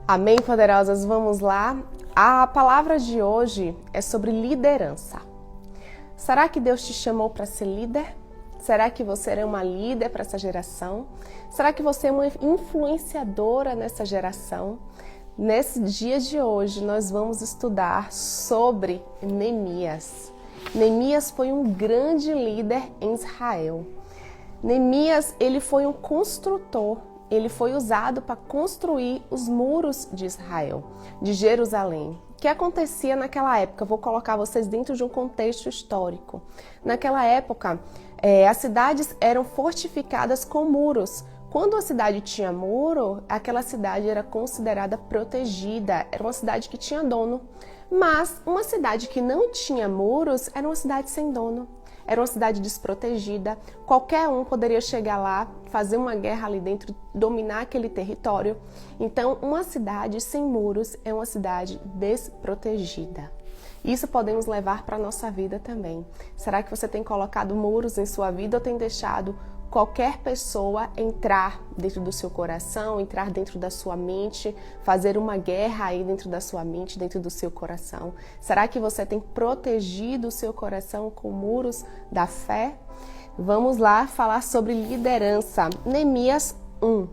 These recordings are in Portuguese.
Amém, poderosas? Vamos lá? A palavra de hoje é sobre liderança. Será que Deus te chamou para ser líder? Será que você é uma líder para essa geração? Será que você é uma influenciadora nessa geração? Nesse dia de hoje, nós vamos estudar sobre Neemias. Neemias foi um grande líder em Israel. Neemias, ele foi um construtor. Ele foi usado para construir os muros de Israel, de Jerusalém. O que acontecia naquela época? Vou colocar vocês dentro de um contexto histórico. Naquela época, as cidades eram fortificadas com muros. Quando a cidade tinha muro, aquela cidade era considerada protegida, era uma cidade que tinha dono. Mas uma cidade que não tinha muros era uma cidade sem dono. Era uma cidade desprotegida, qualquer um poderia chegar lá, fazer uma guerra ali dentro, dominar aquele território. Então, uma cidade sem muros é uma cidade desprotegida. Isso podemos levar para a nossa vida também. Será que você tem colocado muros em sua vida ou tem deixado qualquer pessoa entrar dentro do seu coração, entrar dentro da sua mente, fazer uma guerra aí dentro da sua mente, dentro do seu coração? Será que você tem protegido o seu coração com muros da fé? Vamos lá falar sobre liderança. Neemias 1.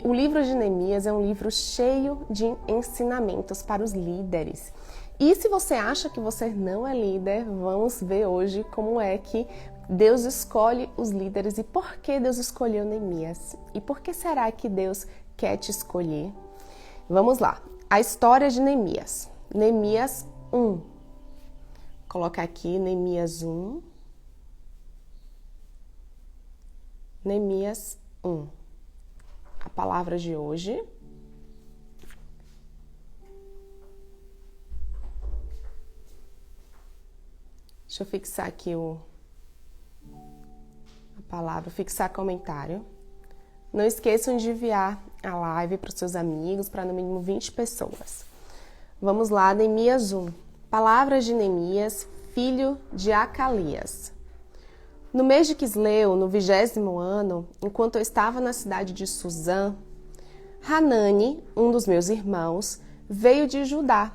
O livro de Neemias é um livro cheio de ensinamentos para os líderes. E se você acha que você não é líder, vamos ver hoje como é que Deus escolhe os líderes e por que Deus escolheu Neemias. E por que será que Deus quer te escolher? Vamos lá. A história de Neemias. Neemias 1. Vou colocar aqui Neemias 1. Neemias 1. A palavra de hoje. Deixa eu fixar aqui a palavra, fixar comentário. Não esqueçam de enviar a live para os seus amigos, para no mínimo 20 pessoas. Vamos lá, Neemias 1. Palavras de Neemias, filho de Acalias. No mês de Quisleu, no 20º ano, enquanto eu estava na cidade de Suzã, Hanani, um dos meus irmãos, veio de Judá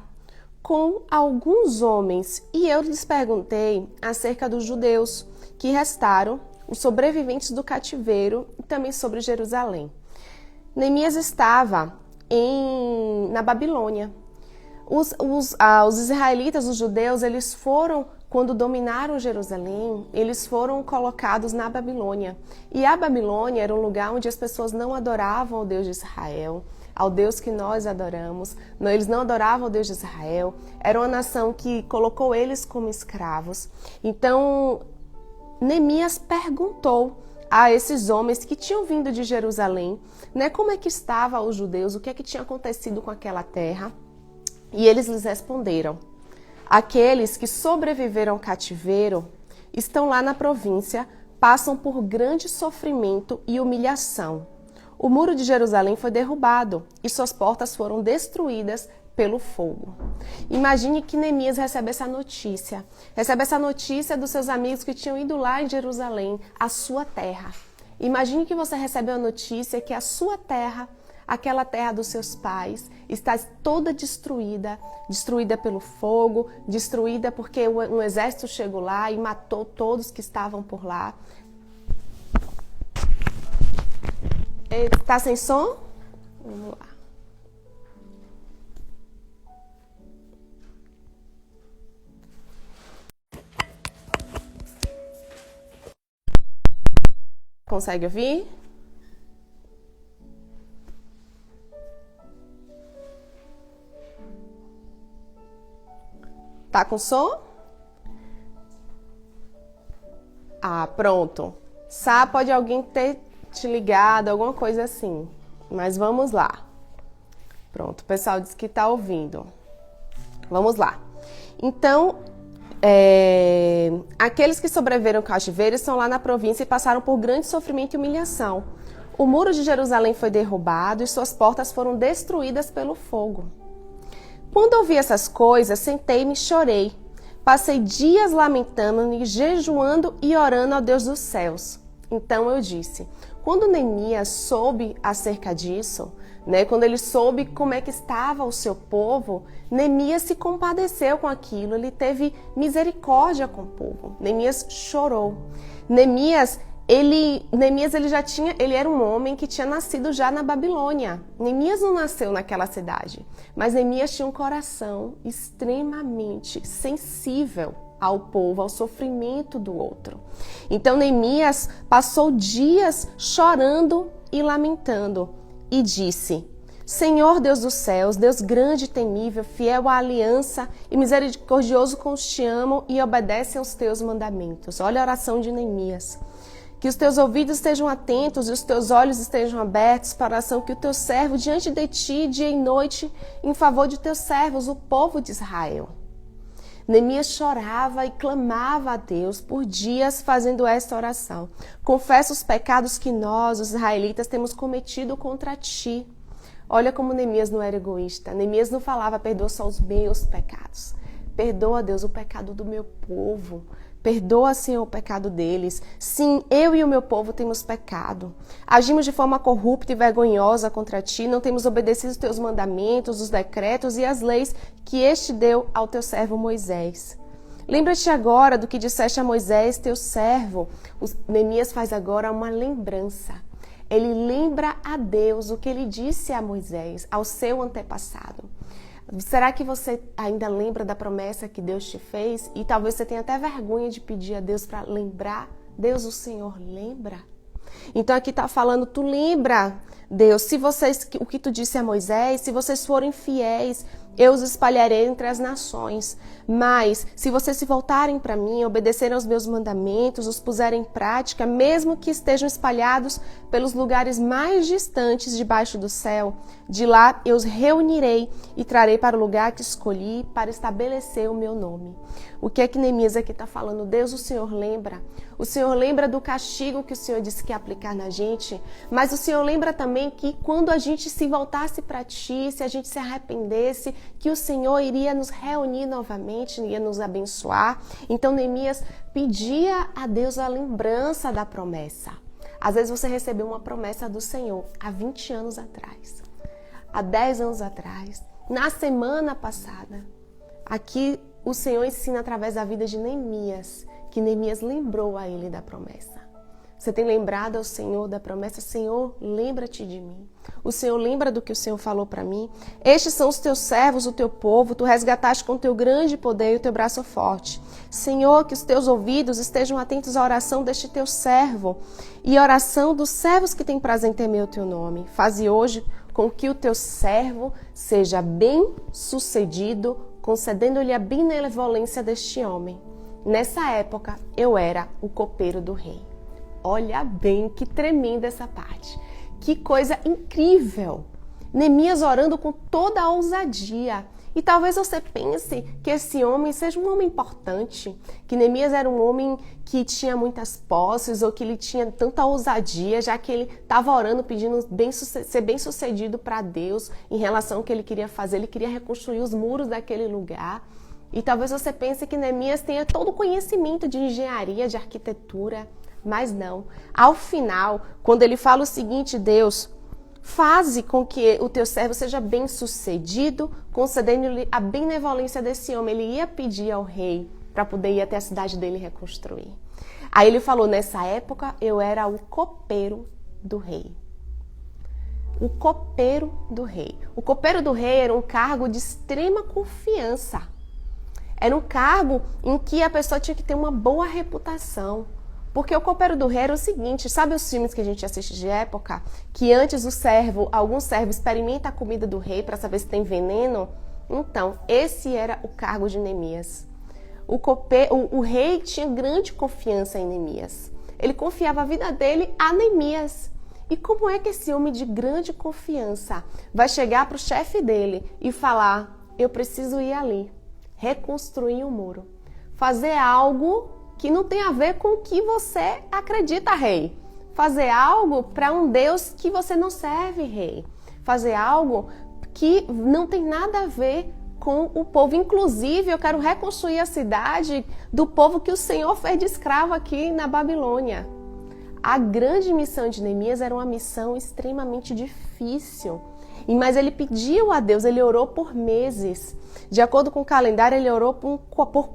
com alguns homens, e eu lhes perguntei acerca dos judeus que restaram, os sobreviventes do cativeiro, e também sobre Jerusalém. Neemias estava na Babilônia. Os israelitas, os judeus, eles foram, quando dominaram Jerusalém, eles foram colocados na Babilônia. E a Babilônia era um lugar onde as pessoas não adoravam o Deus de Israel, ao Deus que nós adoramos. Eles não adoravam o Deus de Israel. Era uma nação que colocou eles como escravos. Então, Neemias perguntou a esses homens que tinham vindo de Jerusalém, como é que estavam os judeus, o que é que tinha acontecido com aquela terra. E eles lhes responderam: aqueles que sobreviveram ao cativeiro estão lá na província, passam por grande sofrimento e humilhação. O muro de Jerusalém foi derrubado e suas portas foram destruídas pelo fogo. Imagine que Neemias recebe essa notícia dos seus amigos que tinham ido lá em Jerusalém, a sua terra. Imagine que você recebe a notícia que a sua terra, aquela terra dos seus pais, está toda destruída pelo fogo, destruída porque um exército chegou lá e matou todos que estavam por lá. Tá sem som? Vamos lá. Consegue ouvir? Tá com som? Ah, pronto. Pode alguém ter te ligado, alguma coisa assim. Mas vamos lá. Pronto, o pessoal disse que tá ouvindo. Vamos lá. Então, aqueles que sobreviveram ao cativeiro estão lá na província e passaram por grande sofrimento e humilhação. O muro de Jerusalém foi derrubado e suas portas foram destruídas pelo fogo. Quando ouvi essas coisas, sentei-me e chorei. Passei dias lamentando-me, jejuando e orando ao Deus dos céus. Então eu disse: Quando Neemias soube acerca disso, quando ele soube como é que estava o seu povo, Neemias se compadeceu com aquilo, ele teve misericórdia com o povo. Neemias chorou. Neemias ele era um homem que tinha nascido já na Babilônia. Neemias não nasceu naquela cidade, mas Neemias tinha um coração extremamente sensível ao povo, ao sofrimento do outro. Então Neemias passou dias chorando e lamentando e disse: Senhor Deus dos céus, Deus grande e temível, fiel à aliança e misericordioso com os que te amam e obedecem aos teus mandamentos. Olha a oração de Neemias. Que os teus ouvidos estejam atentos e os teus olhos estejam abertos para a oração que o teu servo diante de ti, dia e noite, em favor de teus servos, o povo de Israel. Neemias chorava e clamava a Deus por dias fazendo esta oração. Confessa os pecados que nós, os israelitas, temos cometido contra ti. Olha como Neemias não era egoísta. Neemias não falava, perdoa só os meus pecados. Perdoa, Deus, o pecado do meu povo. Perdoa, Senhor, o pecado deles. Sim, eu e o meu povo temos pecado. Agimos de forma corrupta e vergonhosa contra ti, não temos obedecido os teus mandamentos, os decretos e as leis que este deu ao teu servo Moisés. Lembra-te agora do que disseste a Moisés, teu servo. Neemias faz agora uma lembrança. Ele lembra a Deus o que ele disse a Moisés, ao seu antepassado. Será que você ainda lembra da promessa que Deus te fez? E talvez você tenha até vergonha de pedir a Deus para lembrar. Deus, o Senhor, lembra? Então aqui está falando, tu lembra, Deus, o que tu disse a Moisés, se vocês forem fiéis, eu os espalharei entre as nações. Mas, se vocês se voltarem para mim, obedecerem aos meus mandamentos, os puserem em prática, mesmo que estejam espalhados pelos lugares mais distantes debaixo do céu, de lá eu os reunirei e trarei para o lugar que escolhi para estabelecer o meu nome. O que é que Neemias aqui está falando? Deus, o Senhor lembra. O Senhor lembra do castigo que o Senhor disse que ia aplicar na gente, mas o Senhor lembra também que quando a gente se voltasse para ti, se a gente se arrependesse, que o Senhor iria nos reunir novamente, iria nos abençoar. Então Neemias pedia a Deus a lembrança da promessa. Às vezes você recebeu uma promessa do Senhor há 20 anos atrás, há 10 anos atrás, na semana passada. Aqui o Senhor ensina através da vida de Neemias, que Neemias lembrou a ele da promessa. Você tem lembrado ao Senhor da promessa? Senhor, lembra-te de mim. O Senhor lembra do que o Senhor falou para mim? Estes são os teus servos, o teu povo, tu resgataste com o teu grande poder e o teu braço forte. Senhor, que os teus ouvidos estejam atentos à oração deste teu servo e à oração dos servos que têm prazer em temer o teu nome. Faze hoje com que o teu servo seja bem sucedido, concedendo-lhe a benevolência deste homem. Nessa época, eu era o copeiro do rei. Olha bem que tremenda essa parte. Que coisa incrível. Neemias orando com toda a ousadia. E talvez você pense que esse homem seja um homem importante, que Neemias era um homem que tinha muitas posses ou que ele tinha tanta ousadia, já que ele estava orando pedindo ser bem sucedido para Deus em relação ao que ele queria fazer. Ele queria reconstruir os muros daquele lugar. E talvez você pense que Neemias tenha todo o conhecimento de engenharia, de arquitetura, mas não. Ao final, quando ele fala o seguinte, Deus, faze com que o teu servo seja bem sucedido, concedendo-lhe a benevolência desse homem. Ele ia pedir ao rei para poder ir até a cidade dele reconstruir. Aí ele falou, nessa época eu era o copeiro do rei. O copeiro do rei. O copeiro do rei era um cargo de extrema confiança. Era um cargo em que a pessoa tinha que ter uma boa reputação. Porque o copeiro do rei era o seguinte, sabe os filmes que a gente assiste de época? Que antes algum servo experimenta a comida do rei para saber se tem veneno? Então, esse era o cargo de Neemias. O rei tinha grande confiança em Neemias. Ele confiava a vida dele a Neemias. E como é que esse homem de grande confiança vai chegar para o chefe dele e falar, eu preciso ir ali, reconstruir o muro, fazer algo que não tem a ver com o que você acredita, rei. Fazer algo para um Deus que você não serve, rei. Fazer algo que não tem nada a ver com o povo. Inclusive, eu quero reconstruir a cidade do povo que o Senhor fez de escravo aqui na Babilônia. A grande missão de Neemias era uma missão extremamente difícil. Mas ele pediu a Deus, ele orou por meses. De acordo com o calendário, ele orou por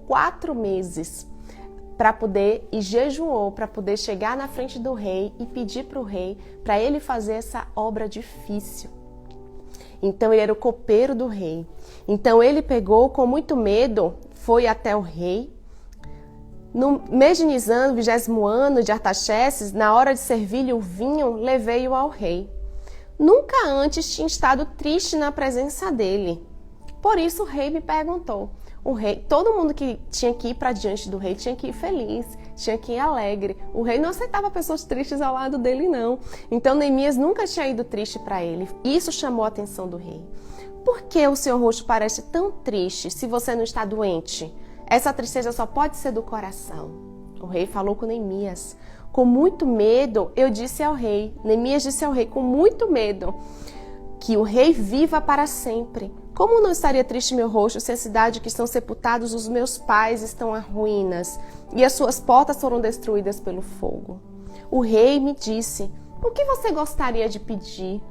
4 meses para poder, e jejuou para poder chegar na frente do rei e pedir para o rei, para ele fazer essa obra difícil. Então ele era o copeiro do rei. Então ele pegou com muito medo, foi até o rei. No mês de Nisan, 20º ano de Artaxerxes, na hora de servir-lhe o vinho, levei-o ao rei. Nunca antes tinha estado triste na presença dele. Por isso o rei me perguntou. O rei, todo mundo que tinha que ir para diante do rei tinha que ir feliz, tinha que ir alegre. O rei não aceitava pessoas tristes ao lado dele, não. Então Neemias nunca tinha ido triste para ele. Isso chamou a atenção do rei. Por que o seu rosto parece tão triste se você não está doente? Essa tristeza só pode ser do coração. O rei falou com Neemias. Com muito medo, eu disse ao rei. Neemias disse ao rei com muito medo que o rei viva para sempre. Como não estaria triste meu rosto se a cidade que estão sepultados os meus pais estão a ruínas e as suas portas foram destruídas pelo fogo? O rei me disse, o que você gostaria de pedir?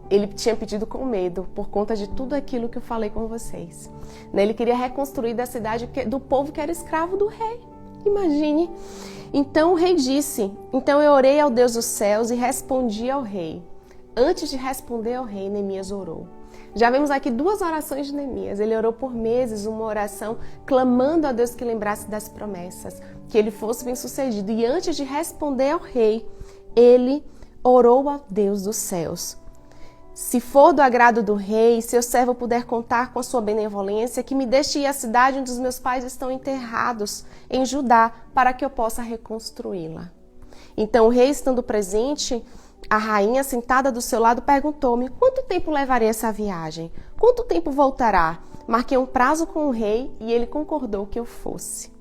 Ele tinha pedido com medo, por conta de tudo aquilo que eu falei com vocês. Ele queria reconstruir da cidade do povo que era escravo do rei. Imagine. Então o rei disse, então eu orei ao Deus dos céus e respondi ao rei. Antes de responder ao rei, Neemias orou. Já vemos aqui 2 orações de Neemias. Ele orou por meses, uma oração clamando a Deus que lembrasse das promessas, que ele fosse bem-sucedido. E antes de responder ao rei, ele orou ao Deus dos céus. Se for do agrado do rei, seu servo puder contar com a sua benevolência, que me deixe ir à cidade onde os meus pais estão enterrados, em Judá, para que eu possa reconstruí-la. Então o rei, estando presente, a rainha, sentada do seu lado, perguntou-me, quanto tempo levaria essa viagem? Quanto tempo voltará? Marquei um prazo com o rei e ele concordou que eu fosse.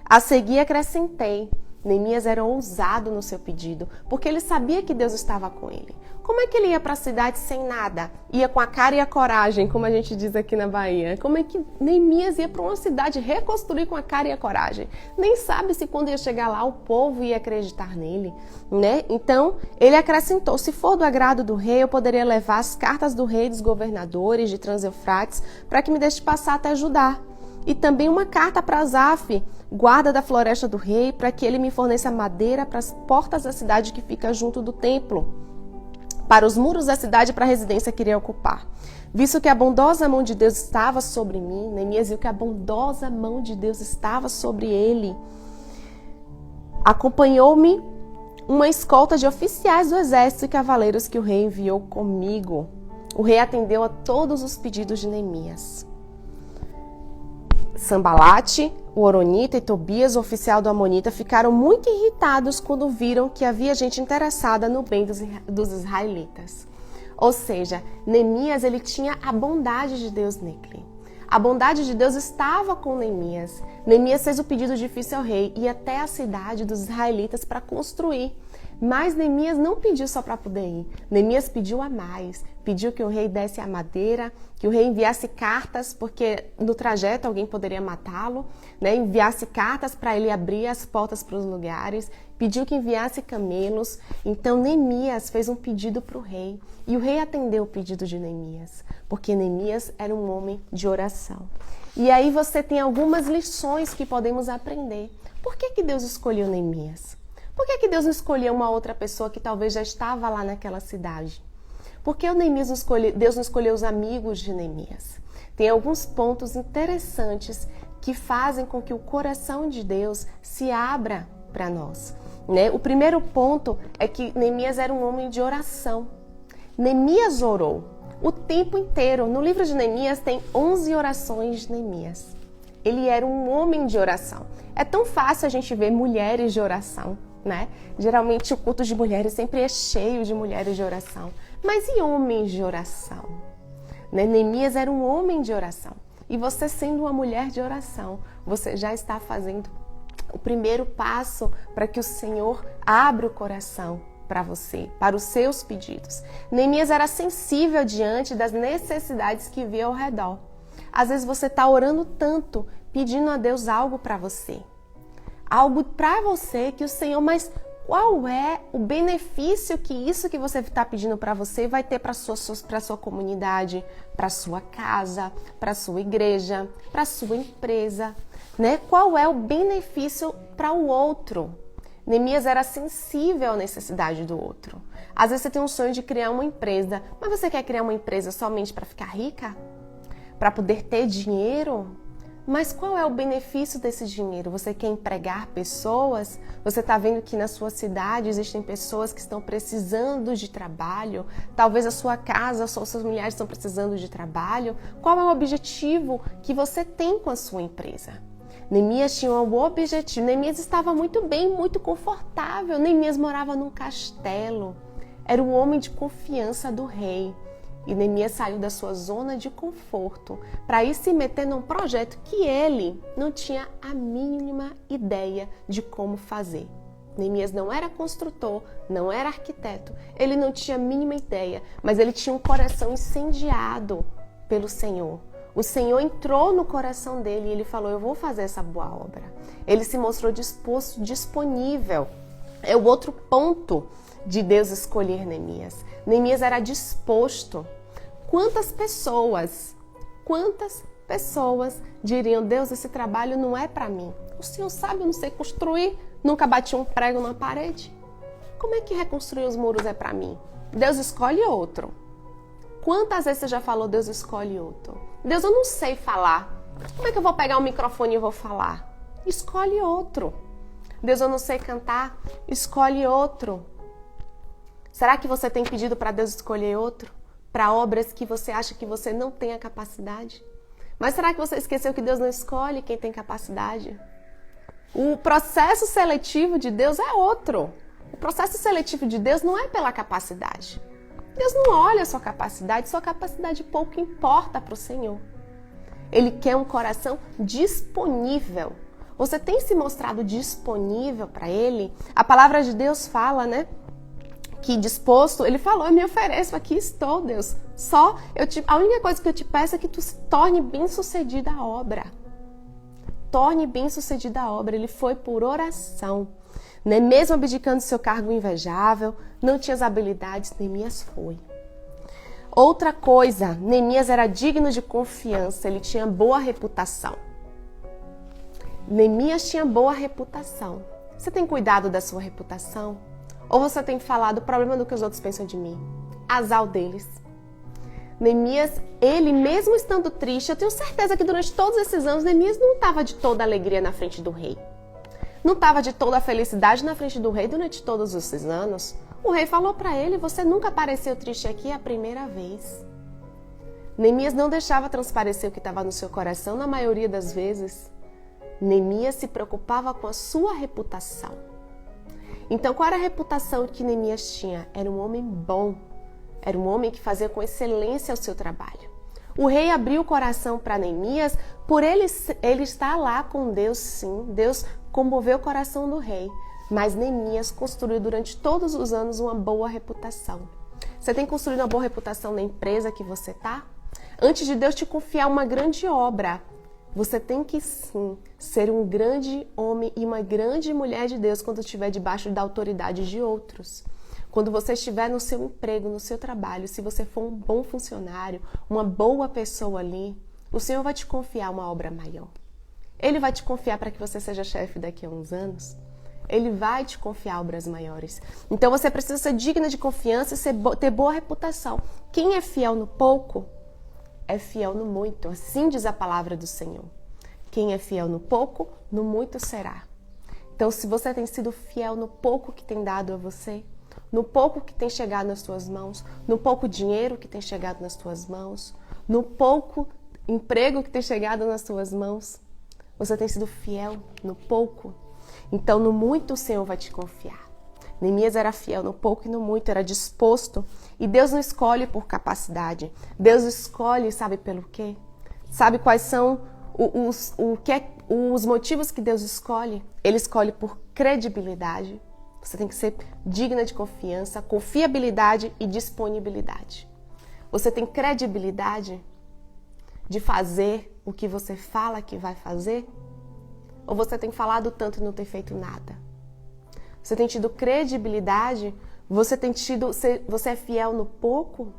A seguir acrescentei, Neemias era ousado no seu pedido, porque ele sabia que Deus estava com ele. Como é que ele ia para a cidade sem nada? Ia com a cara e a coragem, como a gente diz aqui na Bahia. Como é que Neemias ia para uma cidade reconstruir com a cara e a coragem? Nem sabe se quando ia chegar lá o povo ia acreditar nele, né? Então, ele acrescentou, se for do agrado do rei, eu poderia levar as cartas do rei, dos governadores de Trans-Eufrates, para que me deixe passar até Judá. E também uma carta para Asaf, guarda da floresta do rei, para que ele me forneça madeira para as portas da cidade que fica junto do templo, para os muros da cidade, para a residência que iria ocupar. Visto que a bondosa mão de Deus estava sobre mim, Neemias viu que a bondosa mão de Deus estava sobre ele. Acompanhou-me uma escolta de oficiais do exército e cavaleiros que o rei enviou comigo. O rei atendeu a todos os pedidos de Neemias. Sambalate, o Horonita e Tobias, o oficial do Amonita, ficaram muito irritados quando viram que havia gente interessada no bem dos israelitas. Ou seja, Neemias, ele tinha a bondade de Deus nele. A bondade de Deus estava com Neemias. Neemias fez o pedido difícil ao rei, ir até a cidade dos israelitas para construir. Mas Neemias não pediu só para poder ir. Neemias pediu a mais. Pediu que o rei desse a madeira, que o rei enviasse cartas, porque no trajeto alguém poderia matá-lo, né? Enviasse cartas para ele abrir as portas para os lugares. Pediu que enviasse camelos. Então Neemias fez um pedido para o rei. E o rei atendeu o pedido de Neemias, porque Neemias era um homem de oração. E aí você tem algumas lições que podemos aprender. Por que Deus escolheu Neemias? Por que Deus não escolheu uma outra pessoa que talvez já estava lá naquela cidade? Por que Deus não escolheu os amigos de Neemias? Tem alguns pontos interessantes que fazem com que o coração de Deus se abra para nós, né? O primeiro ponto é que Neemias era um homem de oração. Neemias orou o tempo inteiro. No livro de Neemias tem 11 orações de Neemias. Ele era um homem de oração. É tão fácil a gente ver mulheres de oração, né? Geralmente o culto de mulheres sempre é cheio de mulheres de oração. Mas e homens de oração? Né? Neemias era um homem de oração. E você, sendo uma mulher de oração, você já está fazendo o primeiro passo para que o Senhor abra o coração para você, para os seus pedidos. Neemias era sensível diante das necessidades que via ao redor. Às vezes você está orando tanto, pedindo a Deus algo para você. Algo para você que o Senhor, mas Qual é o benefício que isso que você está pedindo para você vai ter para sua comunidade, para sua casa, para sua igreja, para sua empresa, né? Qual é o benefício para o outro? Neemias era sensível à necessidade do outro. Às vezes você tem um sonho de criar uma empresa, mas você quer criar uma empresa somente para ficar rica? Para poder ter dinheiro? Mas qual é o benefício desse dinheiro? Você quer empregar pessoas? Você está vendo que na sua cidade existem pessoas que estão precisando de trabalho? Talvez a sua casa, os seus familiares estão precisando de trabalho? Qual é o objetivo que você tem com a sua empresa? Neemias tinha um objetivo. Neemias estava muito bem, muito confortável. Neemias morava num castelo. Era um homem de confiança do rei. E Neemias saiu da sua zona de conforto para ir se meter num projeto que ele não tinha a mínima ideia de como fazer. Neemias não era construtor, não era arquiteto, ele não tinha a mínima ideia, mas ele tinha um coração incendiado pelo Senhor. O Senhor entrou no coração dele e ele falou: eu vou fazer essa boa obra. Ele se mostrou disposto, disponível. É o outro ponto de Deus escolher Neemias. Neemias era disposto. Quantas pessoas diriam: Deus, esse trabalho não é para mim. O Senhor sabe, eu não sei construir, nunca bati um prego na parede. Como é que reconstruir os muros é para mim? Deus escolhe outro. Quantas vezes você já falou: Deus escolhe outro? Deus, eu não sei falar. Como é que eu vou pegar o microfone e vou falar? Escolhe outro. Deus, eu não sei cantar. Escolhe outro. Será que você tem pedido para Deus escolher outro? Para obras que você acha que você não tem a capacidade? Mas será que você esqueceu que Deus não escolhe quem tem capacidade? O processo seletivo de Deus é outro. O processo seletivo de Deus não é pela capacidade. Deus não olha a sua capacidade pouco importa para o Senhor. Ele quer um coração disponível. Você tem se mostrado disponível para Ele? A palavra de Deus fala, né? Que disposto, ele falou: eu me ofereço, aqui estou, Deus. A única coisa que eu te peço é que tu se torne bem-sucedida a obra. Torne bem-sucedida a obra. Ele foi por oração. Né? Mesmo abdicando do seu cargo invejável, não tinha as habilidades, Neemias foi. Outra coisa, Neemias era digno de confiança, ele tinha boa reputação. Neemias tinha boa reputação. Você tem cuidado da sua reputação? Ou você tem falado o problema do que os outros pensam de mim? Azar deles. Neemias, ele mesmo estando triste, eu tenho certeza que durante todos esses anos, Neemias não estava de toda alegria na frente do rei. Não estava de toda a felicidade na frente do rei durante todos esses anos. O rei falou para ele: você nunca apareceu triste aqui, é a primeira vez. Neemias não deixava transparecer o que estava no seu coração na maioria das vezes. Neemias se preocupava com a sua reputação. Então, qual era a reputação que Neemias tinha? Era um homem bom. Era um homem que fazia com excelência o seu trabalho. O rei abriu o coração para Neemias por ele estar lá com Deus, sim. Deus comoveu o coração do rei. Mas Neemias construiu durante todos os anos uma boa reputação. Você tem construído uma boa reputação na empresa que você está? Antes de Deus te confiar uma grande obra, você tem que sim ser um grande homem e uma grande mulher de Deus quando estiver debaixo da autoridade de outros. Quando você estiver no seu emprego, no seu trabalho, se você for um bom funcionário, uma boa pessoa ali, o Senhor vai te confiar uma obra maior. Ele vai te confiar para que você seja chefe daqui a uns anos. Ele vai te confiar obras maiores. Então você precisa ser digna de confiança e ter boa reputação. Quem é fiel no pouco, é fiel no muito. Assim diz a palavra do Senhor. Quem é fiel no pouco, no muito será. Então, se você tem sido fiel no pouco que tem dado a você, no pouco que tem chegado nas tuas mãos, no pouco dinheiro que tem chegado nas tuas mãos, no pouco emprego que tem chegado nas tuas mãos, você tem sido fiel no pouco, então no muito o Senhor vai te confiar. Neemias era fiel no pouco e no muito, era disposto. E Deus não escolhe por capacidade. Deus escolhe, sabe pelo quê? Sabe quais são os motivos que Deus escolhe? Ele escolhe por credibilidade. Você tem que ser digna de confiança, confiabilidade e disponibilidade. Você tem credibilidade de fazer o que você fala que vai fazer? Ou você tem falado tanto e não tem feito nada? Você tem tido credibilidade? Você é fiel no pouco?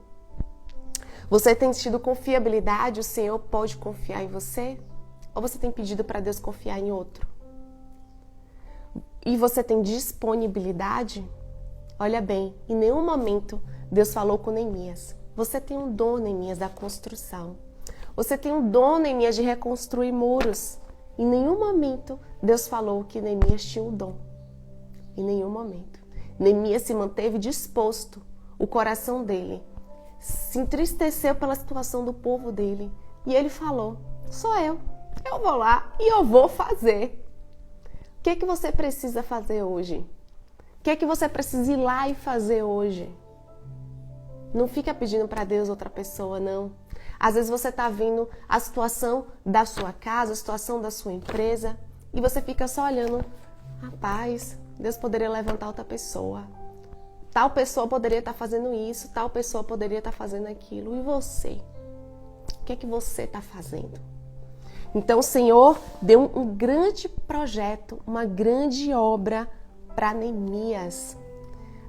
Você tem tido confiabilidade? O Senhor pode confiar em você? Ou você tem pedido para Deus confiar em outro? E você tem disponibilidade? Olha bem, em nenhum momento Deus falou com Neemias: você tem um dom, Neemias, da construção. Você tem um dom, Neemias, de reconstruir muros. Em nenhum momento Deus falou que Neemias tinha um dom. Em nenhum momento. Neemias se manteve disposto. O coração dele se entristeceu pela situação do povo dele. E ele falou: sou eu. Eu vou lá e eu vou fazer. O que é que você precisa fazer hoje? O que é que você precisa ir lá e fazer hoje? Não fica pedindo para Deus outra pessoa, não. Às vezes você está vendo a situação da sua casa, a situação da sua empresa, e você fica só olhando: rapaz, Deus poderia levantar outra pessoa. Tal pessoa poderia estar fazendo isso, tal pessoa poderia estar fazendo aquilo. E você? O que é que você está fazendo? Então o Senhor deu um grande projeto, uma grande obra para Neemias.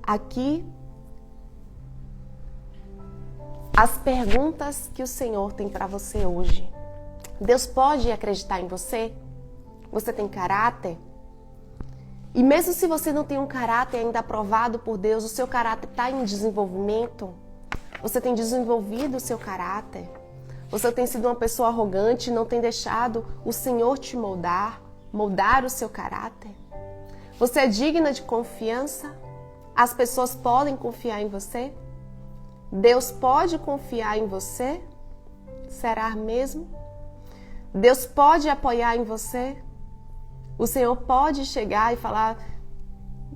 Aqui, as perguntas que o Senhor tem para você hoje. Deus pode acreditar em você? Você tem caráter? E mesmo se você não tem um caráter ainda aprovado por Deus, o seu caráter está em desenvolvimento? Você tem desenvolvido o seu caráter? Você tem sido uma pessoa arrogante e não tem deixado o Senhor te moldar o seu caráter? Você é digna de confiança? As pessoas podem confiar em você? Deus pode confiar em você? Será mesmo? Deus pode apoiar em você? O Senhor pode chegar e falar: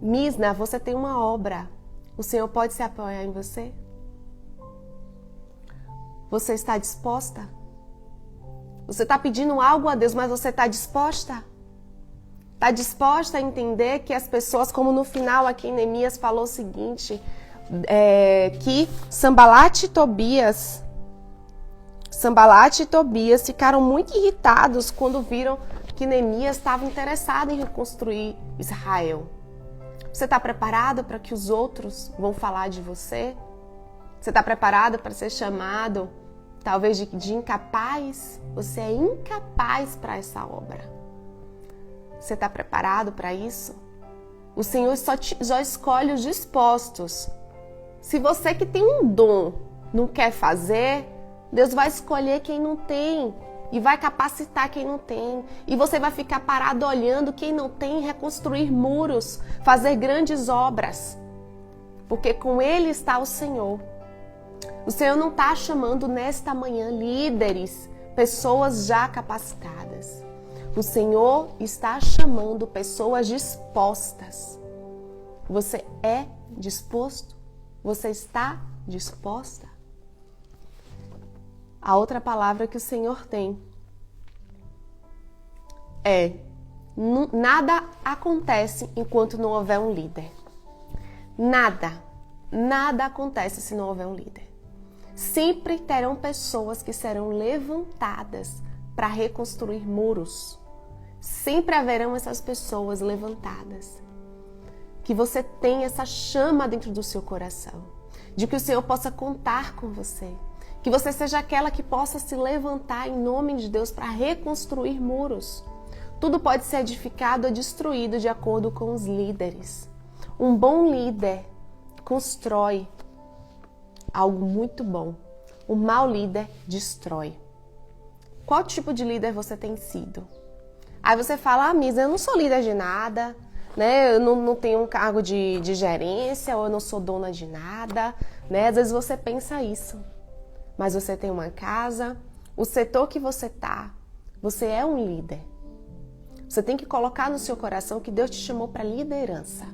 Misna, você tem uma obra. O Senhor pode se apoiar em você? Você está disposta? Você está pedindo algo a Deus, mas você está disposta? Está disposta a entender que as pessoas, como no final aqui Neemias falou o seguinte, que Sanbalat e Tobias ficaram muito irritados quando viram que Neemias estava interessado em reconstruir Israel. Você está preparado para que os outros vão falar de você? Você está preparado para ser chamado, talvez, de incapaz? Você é incapaz para essa obra. Você está preparado para isso? O Senhor só escolhe os dispostos. Se você que tem um dom não quer fazer, Deus vai escolher quem não tem e vai capacitar quem não tem. E você vai ficar parado olhando quem não tem reconstruir muros, fazer grandes obras. Porque com Ele está o Senhor. O Senhor não está chamando nesta manhã líderes, pessoas já capacitadas. O Senhor está chamando pessoas dispostas. Você é disposto? Você está disposta? A outra palavra que o Senhor tem é: nada acontece enquanto não houver um líder. Nada acontece se não houver um líder. Sempre terão pessoas que serão levantadas para reconstruir muros. Sempre haverão essas pessoas levantadas. Que você tenha essa chama dentro do seu coração, de que o Senhor possa contar com você, que você seja aquela que possa se levantar em nome de Deus para reconstruir muros. Tudo pode ser edificado ou destruído de acordo com os líderes. Um bom líder constrói algo muito bom. O mau líder destrói. Qual tipo de líder você tem sido? Aí você fala: Misa, eu não sou líder de nada, né? Eu não tenho um cargo de gerência, ou eu não sou dona de nada, né? Às vezes você pensa isso. Mas você tem uma casa, o setor que você está, você é um líder. Você tem que colocar no seu coração que Deus te chamou para liderança.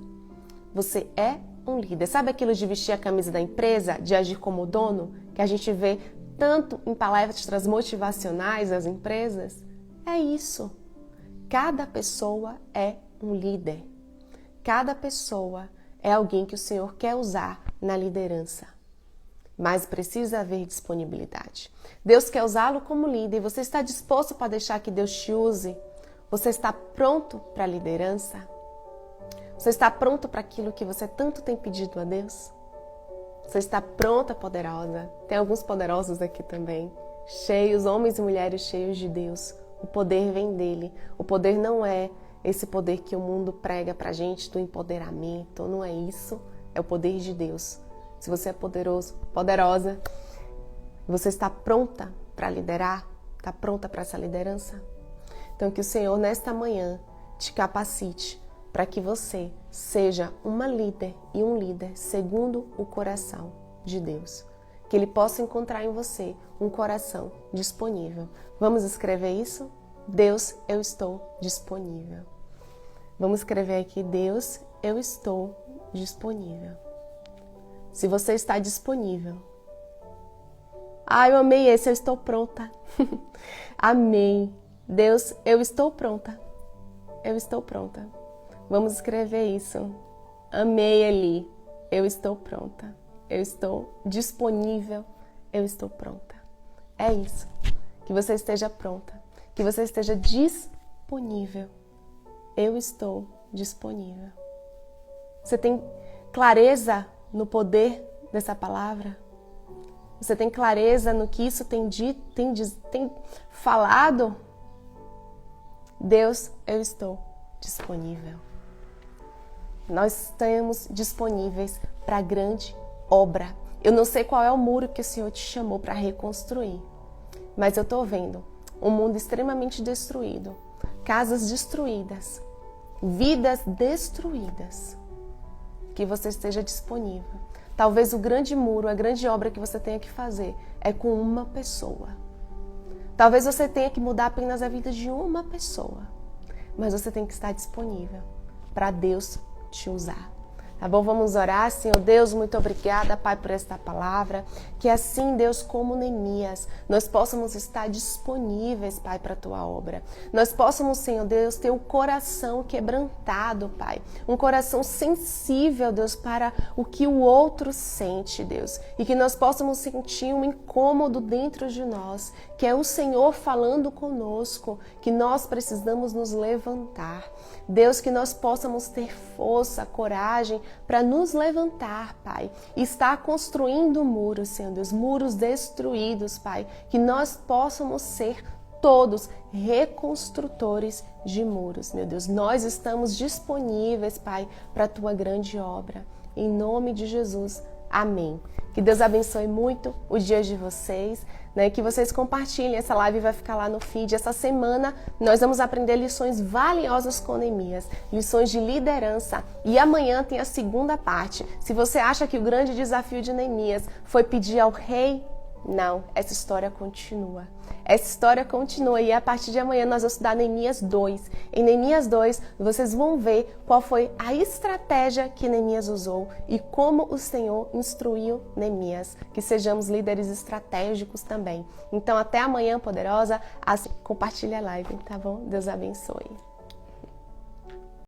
Você é um líder. Sabe aquilo de vestir a camisa da empresa, de agir como dono, que a gente vê tanto em palestras motivacionais das empresas? É isso. Cada pessoa é um líder. Cada pessoa é alguém que o Senhor quer usar na liderança. Mas precisa haver disponibilidade. Deus quer usá-lo como líder. Você está disposto para deixar que Deus te use? Você está pronto para a liderança? Você está pronto para aquilo que você tanto tem pedido a Deus? Você está pronta, poderosa? Tem alguns poderosos aqui também, cheios, homens e mulheres cheios de Deus. O poder vem dele. O poder não é esse poder que o mundo prega pra gente do empoderamento, não é isso. É o poder de Deus. Se você é poderoso, poderosa, você está pronta para liderar? Está pronta para essa liderança? Então que o Senhor nesta manhã te capacite para que você seja uma líder e um líder segundo o coração de Deus. Que Ele possa encontrar em você um coração disponível. Vamos escrever isso? Deus, eu estou disponível. Vamos escrever aqui, Deus, eu estou disponível. Se você está disponível. Eu amei esse, eu estou pronta. Amém. Deus, eu estou pronta. Eu estou pronta. Vamos escrever isso. Amei, Eli. Eu estou pronta. Eu estou disponível. Eu estou pronta. É isso. Que você esteja pronta. Que você esteja disponível. Eu estou disponível. Você tem clareza no poder dessa palavra? Você tem clareza no que isso tem dito, tem falado? Deus, eu estou disponível. Nós estamos disponíveis para a grande obra. Eu não sei qual é o muro que o Senhor te chamou para reconstruir, mas eu estou vendo um mundo extremamente destruído, casas destruídas, vidas destruídas. Que você esteja disponível. Talvez o grande muro, a grande obra que você tenha que fazer é com uma pessoa. Talvez você tenha que mudar apenas a vida de uma pessoa, mas você tem que estar disponível para Deus te usar. Tá bom? Vamos orar. Senhor Deus, muito obrigada, Pai, por esta palavra. Que assim, Deus, como Neemias, nós possamos estar disponíveis, Pai, para a Tua obra. Nós possamos, Senhor Deus, ter um coração quebrantado, Pai. Um coração sensível, Deus, para o que o outro sente, Deus. E que nós possamos sentir um incômodo dentro de nós, que é o Senhor falando conosco, que nós precisamos nos levantar. Deus, que nós possamos ter força, coragem para nos levantar, Pai, e estar construindo muros, Senhor Deus, muros destruídos, Pai, que nós possamos ser todos reconstrutores de muros, meu Deus. Nós estamos disponíveis, Pai, para a Tua grande obra. Em nome de Jesus, amém. Que Deus abençoe muito os dias de vocês, né? Que vocês compartilhem, essa live vai ficar lá no feed. Essa semana nós vamos aprender lições valiosas com Neemias, lições de liderança. E amanhã tem a segunda parte. Se você acha que o grande desafio de Neemias foi pedir ao rei, não, essa história continua. Essa história continua e a partir de amanhã nós vamos estudar Neemias 2. Em Neemias 2, vocês vão ver qual foi a estratégia que Neemias usou e como o Senhor instruiu Neemias. Que sejamos líderes estratégicos também. Então, até amanhã, poderosa. Compartilha a live, tá bom? Deus abençoe.